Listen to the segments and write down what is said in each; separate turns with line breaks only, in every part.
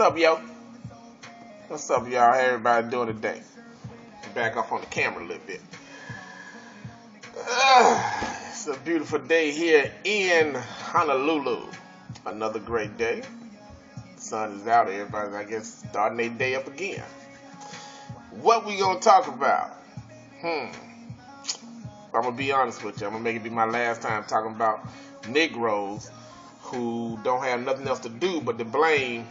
What's up, yo? What's up, y'all? How everybody doing today? Back up on the camera a little bit. It's a beautiful day here in Honolulu. Another great day. The sun is out. Everybody's, I guess, starting their day up again. What we gonna talk about? I'm gonna be honest with you. I'm gonna make it be my last time talking about Negroes who don't have nothing else to do but to blame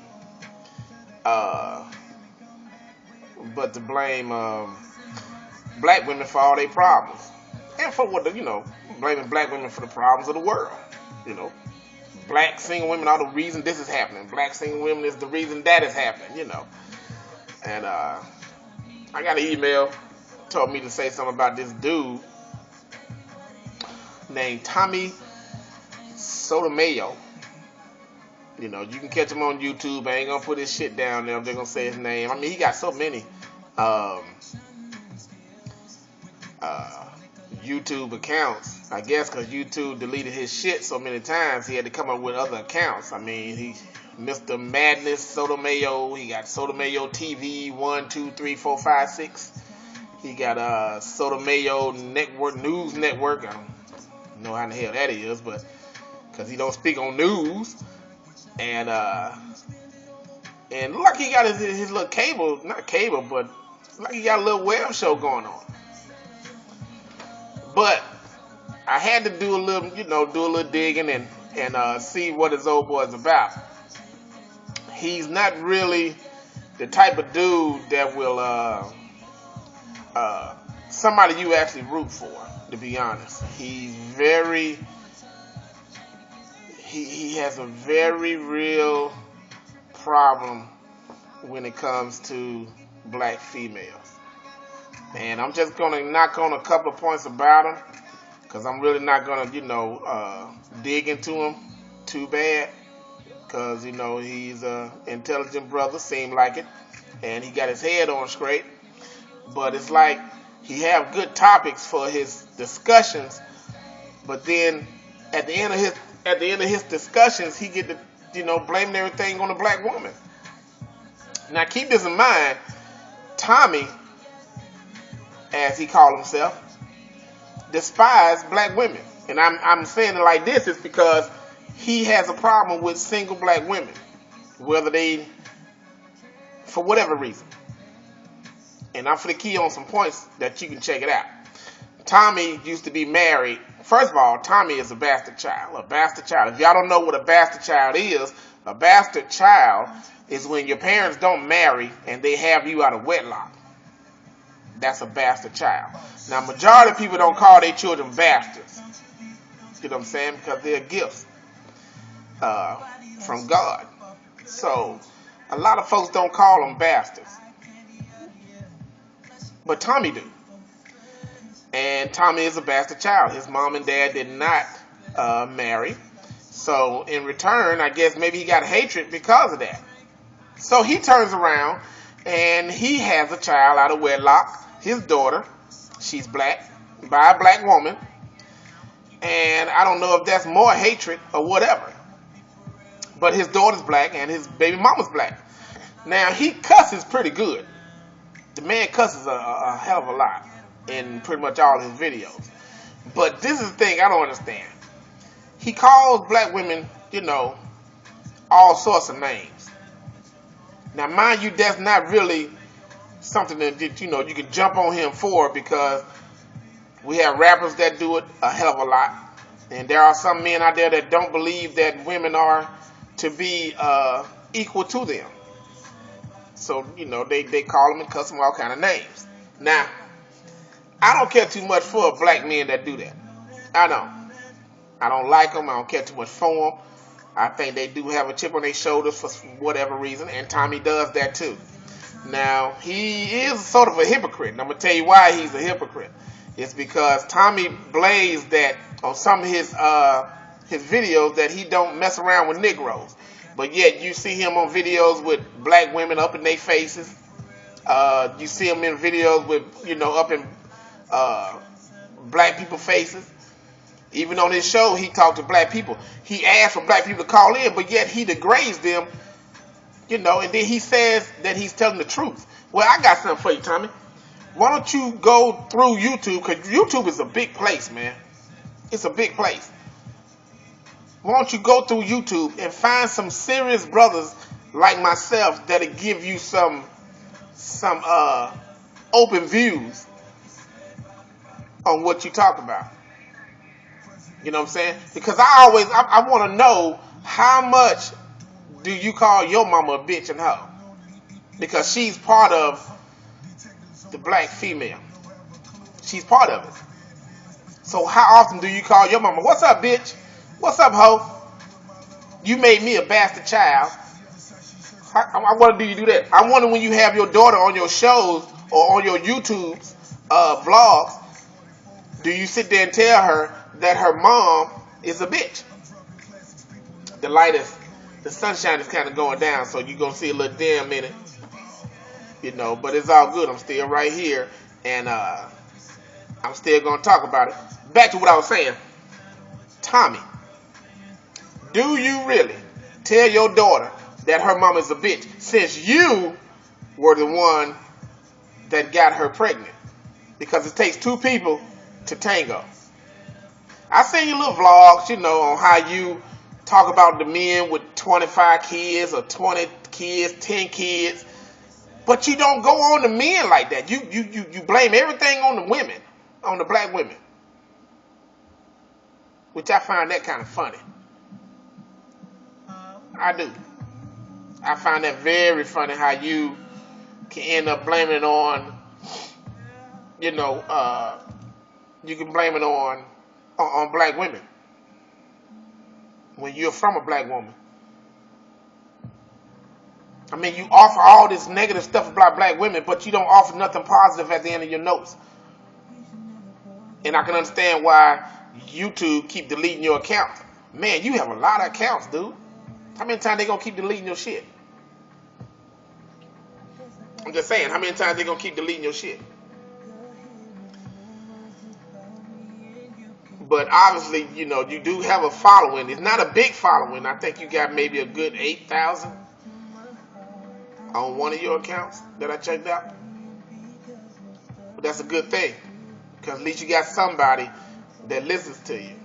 black women for all their problems, and for what blaming black women for the problems of the world. Black single women are the reason this is happening. Black single women is the reason that is happening. And I got an email told me to say something about this dude named Tommy Sotomayor. You can catch him on YouTube. I ain't gonna put his shit down there. I'm just gonna say his name. I mean, he got so many YouTube accounts. I guess because YouTube deleted his shit so many times, he had to come up with other accounts. I mean, he mrmadness Sotomayor. He got Sotomayor TV 1, 2, 3, 4, 5, 6. He got Sotomayor Network News Network. I don't know how in the hell that is, but because he don't speak on news. And look, he got his little cable, not cable, but like he got a little web show going on. But I had to do a little digging and see what his old boy's about. He's not really the type of dude that will somebody you actually root for, to be honest. He has a very real problem when it comes to black females. And I'm just going to knock on a couple of points about him, because I'm really not going to, dig into him too bad, because, he's an intelligent brother, seem like it, and he got his head on straight. But it's like he have good topics for his discussions, but then at the end of his discussions, he get to, blaming everything on the black woman. Now, keep this in mind. Tommy, as he called himself, despised black women. And I'm saying it like this is because he has a problem with single black women, whether they, for whatever reason. And I'm for the key on some points that you can check it out. Tommy used to be married. First of all, Tommy is a bastard child. A bastard child. If y'all don't know what a bastard child is, a bastard child is when your parents don't marry and they have you out of wedlock. That's a bastard child. Now, majority of people don't call their children bastards. You know what I'm saying? Because they're gifts from God. So, a lot of folks don't call them bastards. But Tommy do. And Tommy is a bastard child. His mom and dad did not marry. So in return, I guess maybe he got hatred because of that. So he turns around and he has a child out of wedlock. His daughter, she's black, by a black woman. And I don't know if that's more hatred or whatever. But his daughter's black and his baby mama's black. Now, he cusses pretty good. The man cusses a hell of a lot in pretty much all his videos. But this is the thing I don't understand. He calls black women, all sorts of names. Now, mind you, that's not really something that, you can jump on him for, because we have rappers that do it a hell of a lot. And there are some men out there that don't believe that women are to be equal to them. So, they call them and cuss them all kind of names. Now, I don't care too much for black men that do that. I don't like them. I don't care too much for them. I think they do have a chip on their shoulders for whatever reason, and Tommy does that too. Now, he is sort of a hypocrite, and I'm going to tell you why he's a hypocrite. It's because Tommy blazed that on some of his videos that he don't mess around with Negroes. But yet you see him on videos with black women up in their faces. You see him in videos with, up in black people's faces. Even on his show, he talked to black people. He asked for black people to call in, but yet he degrades them And then he says that he's telling the truth. Well, I got something for you, Tommy. Why don't you go through YouTube? Because YouTube is a big place, man. It's a big place. Why don't you go through YouTube and find some serious brothers like myself that'll give you some open views on what you talk about. You know what I'm saying? Because I want to know, how much do you call your mama a bitch and hoe? Because she's part of the black female. She's part of it. So how often do you call your mama, what's up, bitch? What's up, hoe? You made me a bastard child. I wonder, do you do that? I wonder, when you have your daughter on your shows or on your YouTube vlogs, do you sit there and tell her that her mom is a bitch? The sunshine is kind of going down, so you're going to see a little dim in it. But it's all good. I'm still right here, and I'm still going to talk about it. Back to what I was saying. Tommy, do you really tell your daughter that her mom is a bitch, since you were the one that got her pregnant? Because it takes two people to tango. I seen your little vlogs, on how you talk about the men with 25 kids or 20 kids, 10 kids. But you don't go on the men like that. You blame everything on the women, on the black women. Which I find that kind of funny. I do. I find that very funny, how you can end up blaming it on, you can blame it on black women when you're from a black woman. I mean, you offer all this negative stuff about black women, but you don't offer nothing positive at the end of your notes. And I can understand why YouTube keep deleting your account. Man, you have a lot of accounts, dude. How many times they gonna keep deleting your shit? I'm just saying, how many times they gonna keep deleting your shit? But obviously, you do have a following. It's not a big following. I think you got maybe a good 8,000 on one of your accounts that I checked out. But that's a good thing, because at least you got somebody that listens to you.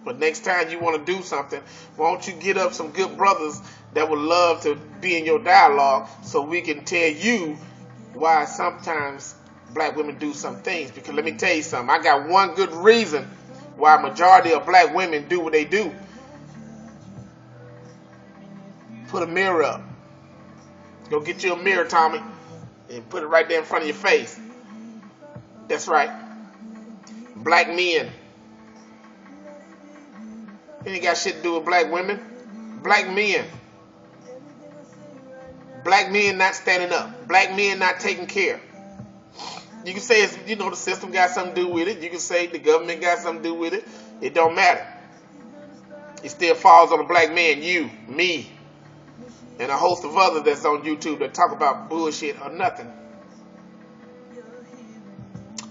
But next time you want to do something, why don't you get up some good brothers that would love to be in your dialogue, so we can tell you why sometimes black women do some things. Because let me tell you something, I got one good reason why a majority of black women do what they do. Put a mirror up. Go get you a mirror, Tommy, and put it right there in front of your face. That's right. Black men. It ain't got shit to do with black women. Black men. Black men not standing up. Black men not taking care. You can say it's, the system got something to do with it. You can say the government got something to do with it. It don't matter. It still falls on the black man, you, me, and a host of others that's on YouTube that talk about bullshit or nothing.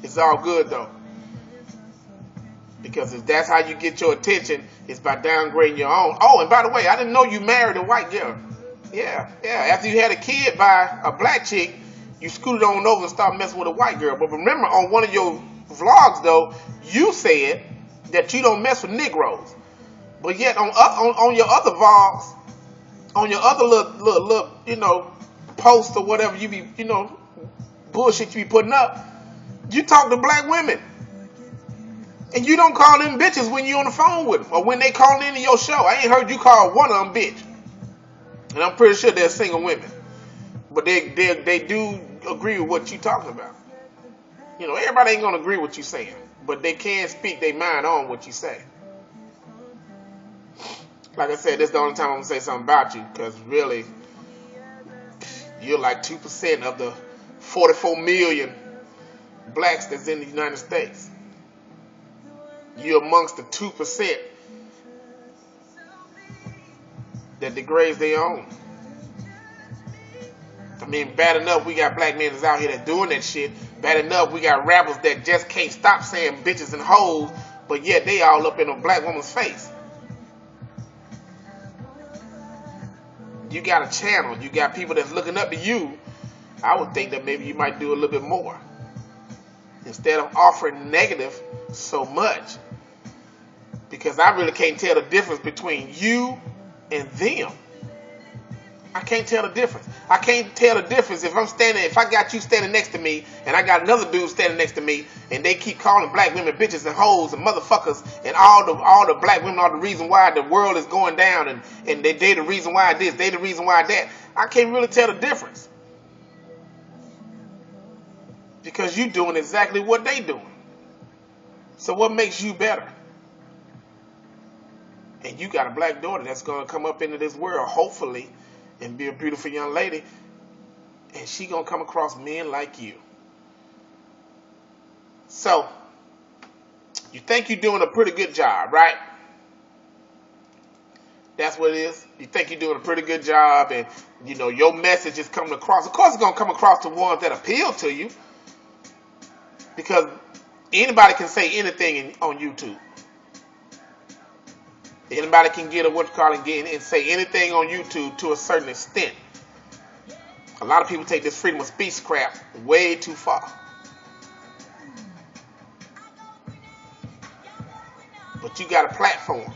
It's all good though. Because if that's how you get your attention, it's by downgrading your own. Oh, and by the way, I didn't know you married a white girl. Yeah. After you had a kid by a black chick, you scooted on over and started messing with a white girl. But remember, on one of your vlogs, though, you said that you don't mess with Negroes. But yet, on your other vlogs, on your other little posts or whatever you be, bullshit you be putting up, you talk to black women. And you don't call them bitches when you on the phone with them, or when they call into your show. I ain't heard you call one of them bitch. And I'm pretty sure they're single women. But they do agree with what you talking about. Everybody ain't gonna agree with what you saying, but they can speak their mind on what you say. Like I said, this is the only time I'm gonna say something about you, because really, you're like 2% of the 44 million blacks that's in the United States. You're amongst the 2% that degrades their own. I mean, bad enough we got black men that's out here that doing that shit. Bad enough we got rappers that just can't stop saying bitches and hoes, but yet they all up in a black woman's face. you got a channel, you got people that's looking up to you, I would think that maybe you might do a little bit more. Instead of offering negative so much. Because I really can't tell the difference between you and them. I can't tell the difference. I can't tell the difference if I got you standing next to me and I got another dude standing next to me and they keep calling black women bitches and hoes and motherfuckers and all the black women are the reason why the world is going down and they the reason why this, they the reason why that. I can't really tell the difference. Because you doing exactly what they doing. So what makes you better? And you got a black daughter that's going to come up into this world, hopefully, and be a beautiful young lady. And she going to come across men like you. So, you think you're doing a pretty good job, right? That's what it is. You think you're doing a pretty good job and, you know, your message is coming across. Of course, it's going to come across to ones that appeal to you. Because anybody can say anything on YouTube. Anybody can get and say anything on YouTube to a certain extent. A lot of people take this freedom of speech crap way too far. But you got a platform.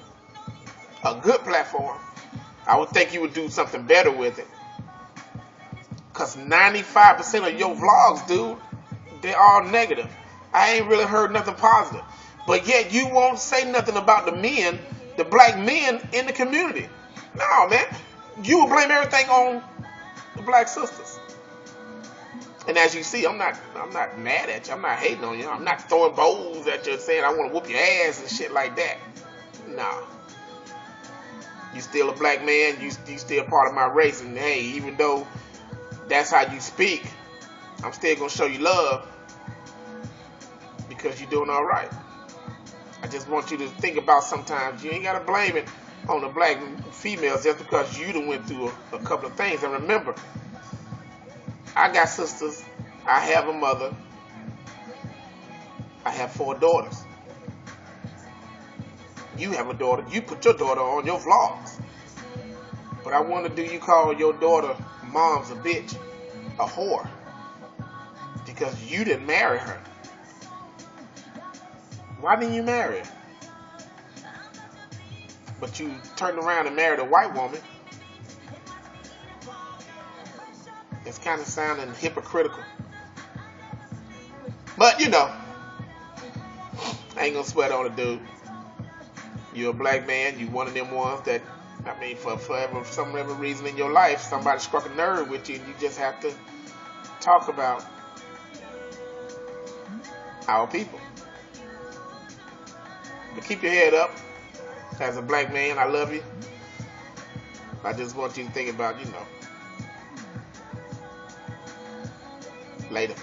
A good platform. I would think you would do something better with it. Because 95% of your vlogs, dude, they're all negative. I ain't really heard nothing positive. But yet you won't say nothing about the men, the black men in the community. No, man. You will blame everything on the black sisters. And as you see, I'm not mad at you. I'm not hating on you. I'm not throwing bowls at you saying I want to whoop your ass and shit like that. No. You still a black man. You still part of my race. And hey, even though that's how you speak, I'm still going to show you love because you're doing all right. I just want you to think about sometimes you ain't got to blame it on the black females just because you done went through a couple of things. And remember, I got sisters. I have a mother. I have 4 daughters. You have a daughter. You put your daughter on your vlogs. But I wonder, do you call your daughter mom's a bitch, a whore? Because you didn't marry her. Why didn't you marry her? But you turned around and married a white woman. It's kind of sounding hypocritical. But, you know, I ain't gonna sweat on it, dude. You're a black man. You one of them ones that, I mean, for some reason in your life, somebody struck a nerve with you and you just have to talk about our people. But keep your head up. As a black man, I love you. I just want you to think about, you know, later.